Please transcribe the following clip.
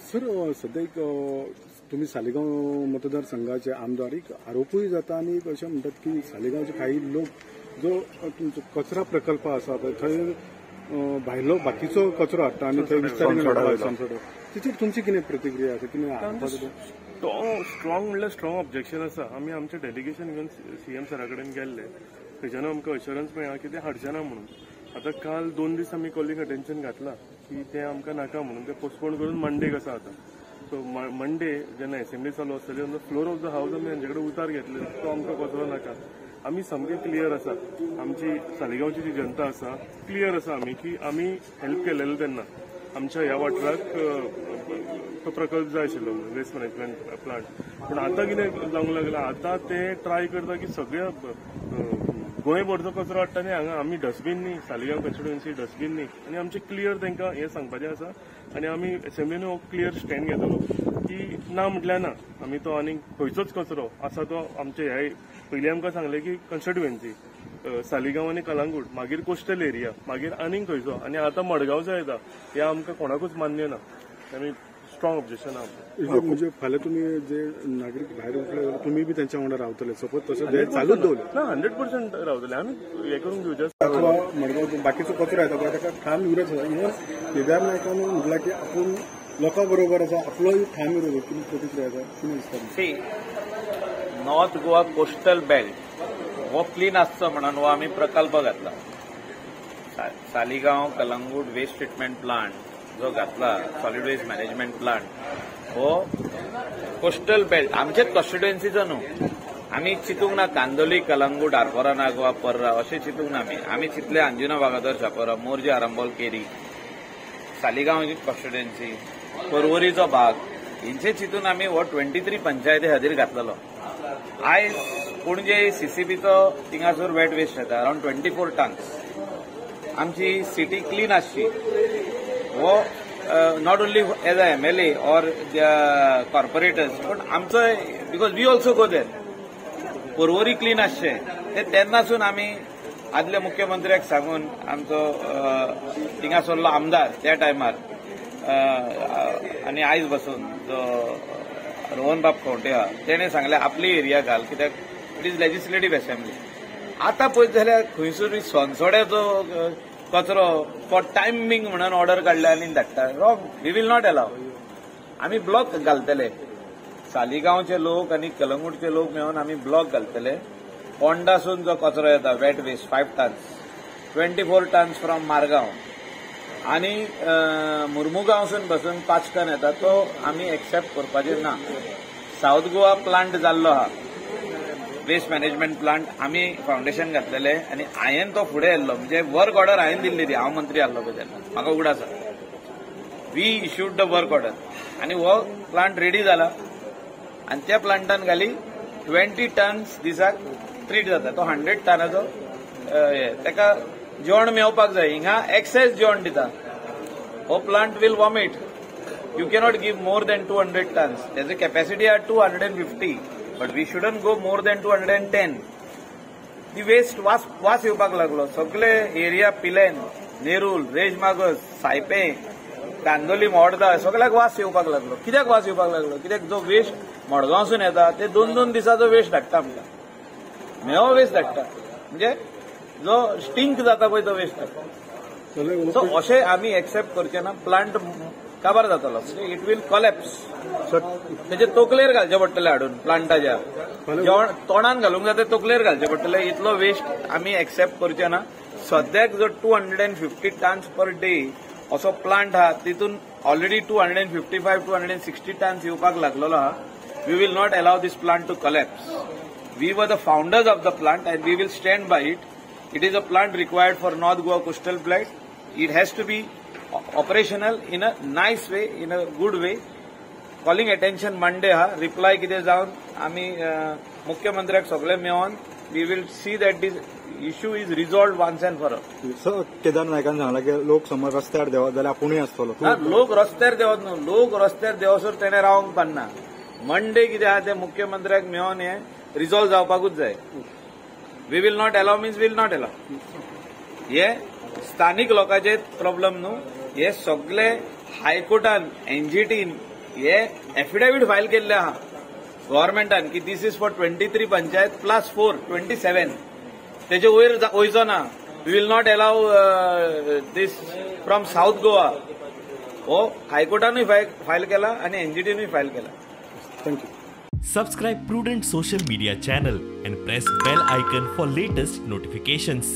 Sir सध्या एक तुम्ही सालेगाव मतदारसंघाचे आमदार एक आरोपही जाता आणि अशें म्हणटात की सालेगावचे काही लोक जो तुमचो कचरा प्रकल्प आसा थंय भायलो बाकीचो कचरो हाडटा आनी थंय विस्तारीत तिचेर तुमची कितें प्रतिक्रिया आसा कितें स्ट्रॉंग म्हणल्यार स्ट्रॉंग ऑब्जेक्शन आसा. आमी आमचें डेलिगेशन घेवन सीएम सरा कडेन गेल्ले, थंयच्यान आमकां अश्युरन्स मेळ्ळा की ते हाडचे ना म्हणून. आतां काल 2 दीस आमी कॉलिंग अटेन्शन घातला की ते आमकां नाका म्हणून ते पोस्टपोन करून मंडे कसो आता. सो मंडे जेन्ना असेंब्ली चालू आसतली तेन्ना फ्लोर ऑफ द हाऊस आमी हांचे कडेन उतार घेतले तो आमकां कचरो नाका. आमी सामके क्लियर आसा, आमची सालेगांवची जी जनता आसा क्लियर आसा आमी की आमी हेल्प केलेलो तेन्ना आमच्या ह्या वाठाराक तो प्रकल्प जाय आशिल्लो वेस्ट मॅनेजमेंट प्लांट. पूण आतां कितें जावंक लागला, आतां ते ट्राय करता की सगळ्या गोंयभरचो कचरो हाडटा आनी हांगा आमी डस्टबीन न्ही, सालेगांव कॉन्स्टिट्युएन्सी डस्टबीन न्ही, आनी आमचे क्लियर तांकां हें सांगपाचें आसा. आनी आमी असेंब्लीन हो क्लियर स्टँड घेतलो की ना म्हटल्यार ना, आमी तो आनी खंयचोच कचरो आसा तो आमचे ह्या पयलीं आमकां सांगलें की कॉन्स्टिट्युएन्सी सालिगांव आनी कलंगूट, मागीर कोस्टल एरिया, मागीर आनीक खंयचो, आनी आतां मडगांवचो येता. हें आमकां कोणाकूच मान्य ना. आमी स्ट्रॉंग ऑब्जेक्शन आहा. म्हणजे फाल्यां तुमी जे नागरीक भायर उठले जाल्यार तुमी बी तेंच्या वांगडा रावतले, सपोज तशें चालूच दवरलें ना 100% रावतले आमी हें करून घेवचे. अथवा मडगांव बाकीचो कचरो येता पळय ताका ठाम विरोध आसा. इवन केदार नायकान म्हटलां की आपूण लोकां बरोबर आसा, आपलोय ठाम विरोध. कितें प्रतिक्रिया आसा, कितें दिसता? नॉर्थ गोवा कोस्टल बेल्ट हो क्लीन आसचो म्हणून हो आमी प्रकल्प घातला. Saligao Calangute waste treatment plant जो घातला, सॉलिड वेस्ट मॅनेजमेंट प्लांट, हो कोस्टल बेल्ट आमचेच कॉन्स्टिट्युएन्सीचो न्हू. आमी चिंतूंक ना कांदोली कलंगूट आरपोरा नागवा पर्रा अशें चिंतूंक ना. आमी चिंतले अंजुना वागातोर शापोरा, मोर्जे आरंबोल केरी, सालिगांव कॉन्स्टिट्युएन्सी, पर्वरीचो भाग, हेंचे चिंतून आमी हो 23 पंचायती खातीर घातलेलो. आयज पणजे सीसीबीचो थिंगासोर वेट वेस्ट येता अराउंड 24 टन्स. आमची सिटी क्लीन आसची हो not only as a MLA और कॉर्पोरेटर्स पण आमचो because we also go there. Porvorim clean आसचे ते तेन्नासून आमी आदल्या मुख्यमंत्र्याक सांगून आमचो थिंगासोरलो आमदार त्या टायमार आनी आयज बसून जो रोहन बाब खंवटे आहा तेणें सांगलें आपली एरिया घाल, कित्याक इट इज लेजिस्लेटिव्ह असेंब्ली. आतां पळयत जाल्यार खंयसरूय सोनसोड्याचो कचरो फॉर टायमिंग म्हणून ऑर्डर काडल्या आनी धाडटा. Wrong. We will not allow. आमी ब्लॉक घालतले. सालिगांवचे लोक आनी कलंगूटचे लोक मेळून आमी ब्लॉक घालतले. पोंडासून जो कचरो येता wet waste 5 tons, 24 tons from Margao आनी मुर्मुगांवसून बसून 5 टन येता तो आमी एक्सेप्ट करपाचें ना. साऊथ गोवा प्लांट जाल्लो आहा वेस्ट मॅनेजमेंट प्लांट, आमी फाउंडेशन घातलेले आनी हांवें तो फुडें येयल्लो. म्हणजे वर्क ऑर्डर हांवें दिल्ली ती, हांव मंत्री आसलो पळय तेन्ना, म्हाका उगड आसा. We issued the work order आनी हो प्लांट रेडी जाला आनी त्या प्लांटान घाली 20 टन्स दिसाक ट्रीट जाता. तो 100 टनाचो ताका जेवण मेळपाक जाय. हिंगा एक्सेस जेवण दिता. हो plant will vomit. You cannot give more than 200 tonnes. तेजो capacity R 250. But we shouldn't go more than 210. The waste वास येवपाक लागलो. सगळे एरिया पिलेन, नेरूल, रेजमागस, सायपे, कांदोली, मोडदा सगळ्याक वास येवपाक लागलो. कित्याक वास येवपाक लागलो? कित्याक जो वेस्ट मडगांवसून येता ते 2-2 दिसाचो वेस्ट धाडटा आमकां. मेळो वेस्ट धाडटा. म्हणजे जो स्टिंक जाता पळय तो वेस्ट धाडटा. सो अशें आमी एक्सेप्ट करचे ना. प्लांट काबार जातलो. It will collapse. तेजे तोकलेर घालचे पडटले हाडून प्लांटाच्या. जेवण तोंडान घालूंक जाय ते तोकलेर घालचे पडटले. इतलो वेस्ट आमी एक्सेप्ट करचे ना. सद्याक जो 250 टन्स पर डे असो प्लांट आहा तितून ऑलरेडी 255-260 टन्स येवपाक लागलेलो आहा. We will not allow this plant to collapse. We are the founders of the plant and we will stand by it. It is a plant required for North Goa coastal belt. It has to be operational in a nice way, in a good way. Calling attention Monday ha reply कितें जावन आमी मुख्यमंत्र्याक सगळे मेळोन we will see that this issue is resolved once and for all. Sir Kedar नायकान सांगला की लोक समज रस्त्यार देवत जाल्यार आपुणूय आसतलो. लोक रस्त्यार देवत न्हू. लोक रस्त्यार देवसर तेणें रावंक पाडना. मंडे कितें आहा ते मुख्यमंत्र्याक मेळोन हें रिजॉल्व जावपाकूच जाय. We will not allow means will not allow. हे स्थानिक लोकांचे प्रॉब्लेम न्हू. हे सगळे हायकोर्टान, एनजीटीन हे एफिडेविट फायल केल्ले आहा गव्हर्मेंटान की this is for 23 panchayat plus 4 27 तेजे वयर वयचो ना. We will not allow this from south Goa. हो हायकोर्टानूय फायल केला आणि एनजीटीनूय फायल केला. Thank you. Subscribe Prudent social media channel and press bell icon for latest notifications.